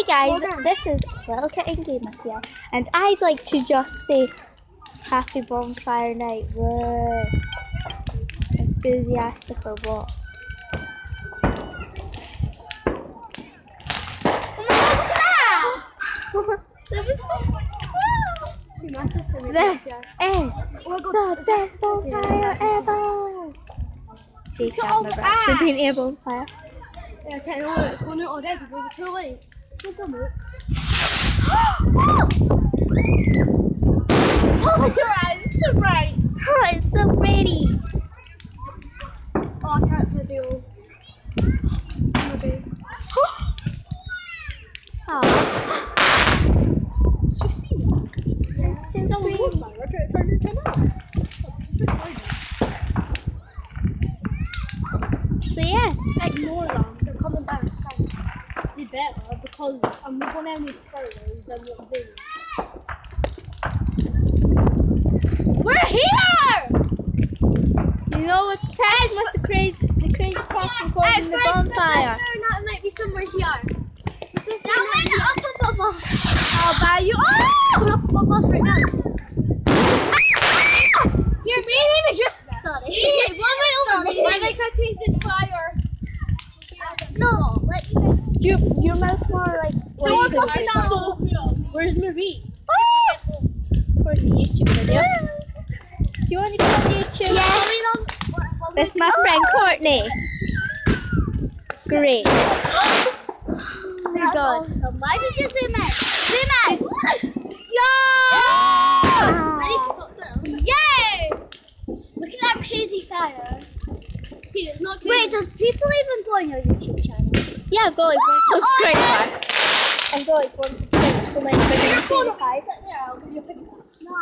guys, this is Little Kitten Gamer here, and I'd like to just say happy Bonfire Night. Whoa. Enthusiastic or what? That was so cool. This is the best bonfire ever! Jake, I've never actually been in a bonfire. Yeah, okay, no, it's going out already, but it's too late. Don't come out. Oh my god, it's so bright! Oh, it's so pretty! Oh, I can't video. Maybe. Oh, Did you see that? it's so That was pretty. one fire. I turned it on. So yeah, Ignore them. They're coming down. They better because I'm not going any further than what they do. We're here! you know what the person with the crazy person causing the bonfire? It might be somewhere here. I'll buy you. Oh! Put up above us right now. Here, me and him is just. Sorry. Why am I tasting fire? No, let me. Your mouth more like No, it's not so cool. Where's Marie? for the YouTube video. Do you want to go on YouTube? Yeah. With my friend Courtney. Great. Oh my god. Awesome. Why did you zoom in? Zoom in! Yay! Look at that crazy fire. Wait, does people even go on your YouTube channel? Yeah, I've got like one subscriber. I've got like one subscriber, so like if I get There, I'll give you a picture. No.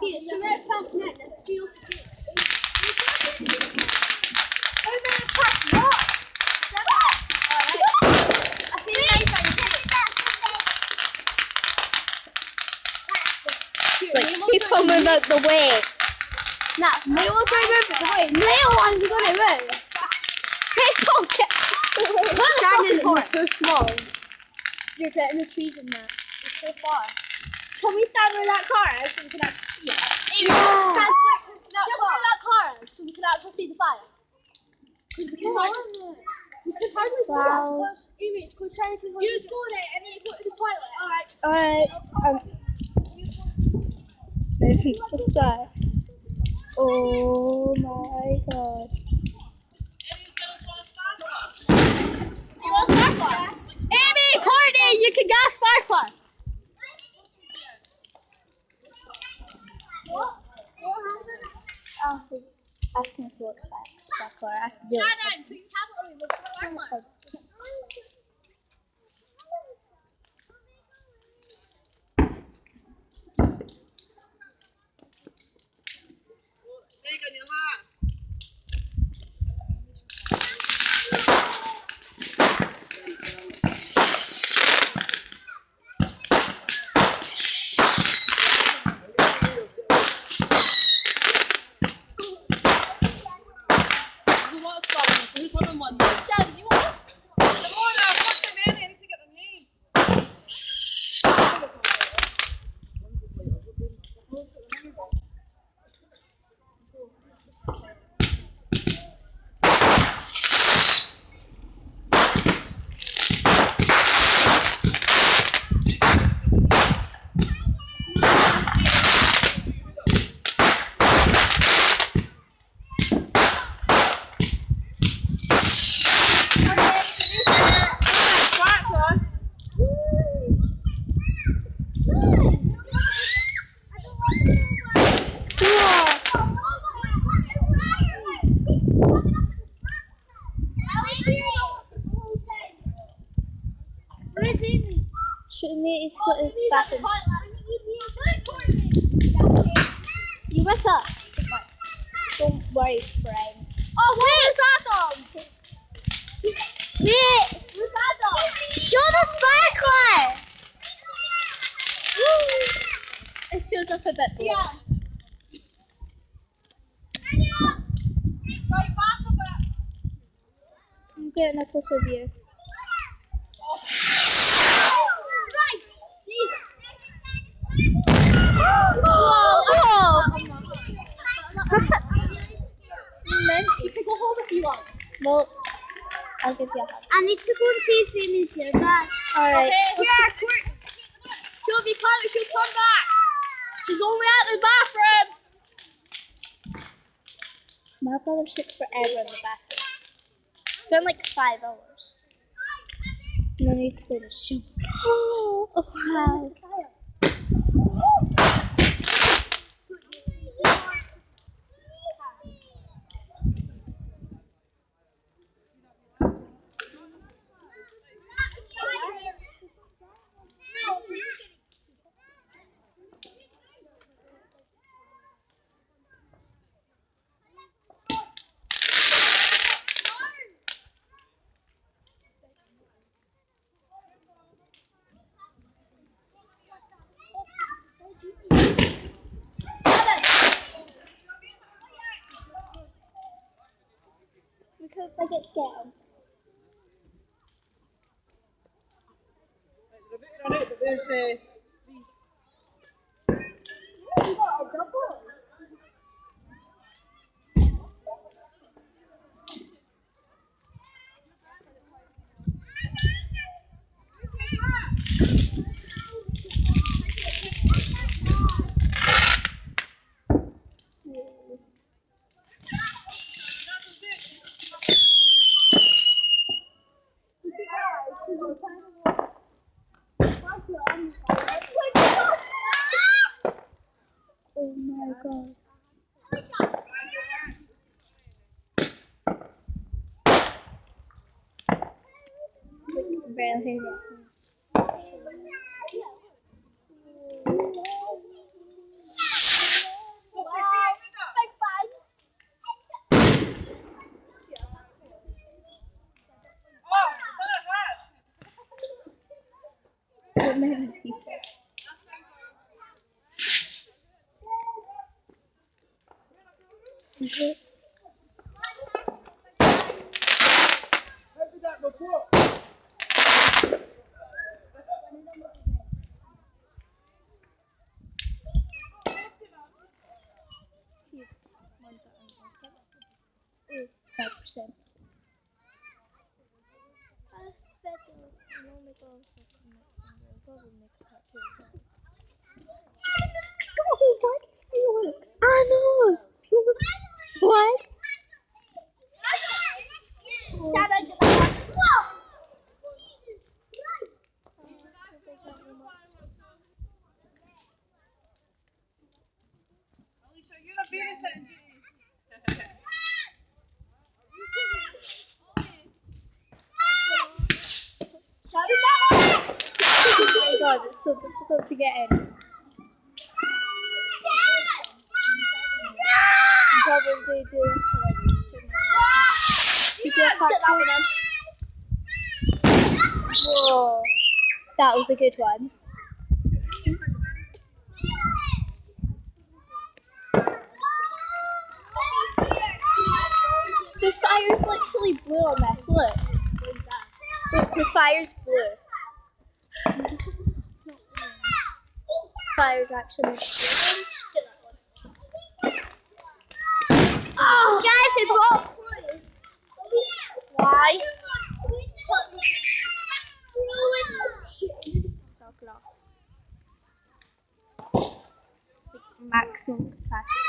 Here, so let's pass next. Let's feel it. Like people move out the way. Now, no one's going to move it away. No one's going to move. People get Standing for so small. You're getting the trees in there. It's so far. Can we stand where that car is so we can actually see it? Yeah. Stand just where that car is so we can actually see the fire. We can hardly see it. Because, Amy, it's close trying to you just go in it and then you go to the toilet. Alright. Maybe side. Oh my god. You want a sparkler? Amy, Courtney, you can get a sparkler. What happened? Asking if you want sparkler. I can do it. Shannon, put your tablet on me. Look at the sparkler. Shouldn't he split his back in? You with us? Don't worry, friend. Oh, what was that on? Wait! What's that on? Show the sparkler! It shows up a bit more. Yeah. Right back a bit. I'm getting a closer view. Oh. Whoa! You can go home if you want. Well, I'll give you a hug. I need to go and see if Amy's there. Bye. Alright. Okay, here, quick. She'll be coming. She'll come back. She's only at the bathroom. My brother took forever in the bathroom. It's been like 5 hours. And I need to go to the show. Oh, wow. Because I get scared. Oh my god. It's like it's barely so many people. Ones that are 5%. I bet they'll only go for the next thing. They'll probably make a part 2 as well. Oh, why does Felix? I know! Felix. What? Oh my god, it's so difficult to get in. Probably do this for like 2 minutes. You do a part 2. Whoa, that was a good one. The fire's literally blue on this, look. Look, the fire's blue. It's not orange. Fire's actually orange. Oh, guys, it brought Why? So glass. Maximum capacity.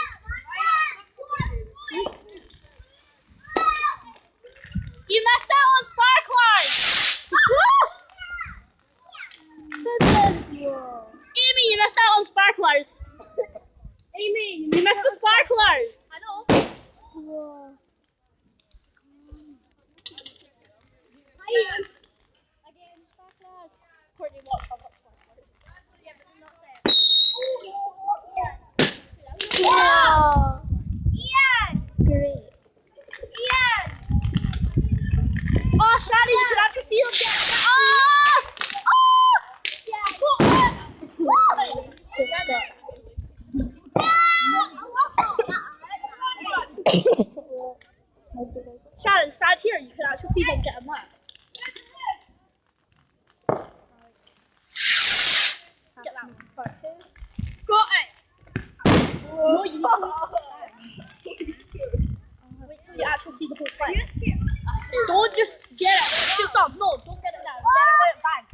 You messed out on sparklers! Whoa. Amy, you messed out on sparklers! Amy, you messed the sparklers! I know. Whoa. Again, sparklers. Courtney, watch, I've got sparklers. Yeah, but they're not safe. Wow. Ian! Great. Ian! Oh, Shadi, you can actually see them get. Oh! Oh! Yeah. Just got. Shannon, stand here. You can actually see them get a mark. Get that one. Got it. you actually see the whole fire. Don't just get it. It's just up. No, don't get it down. Get it when it bangs.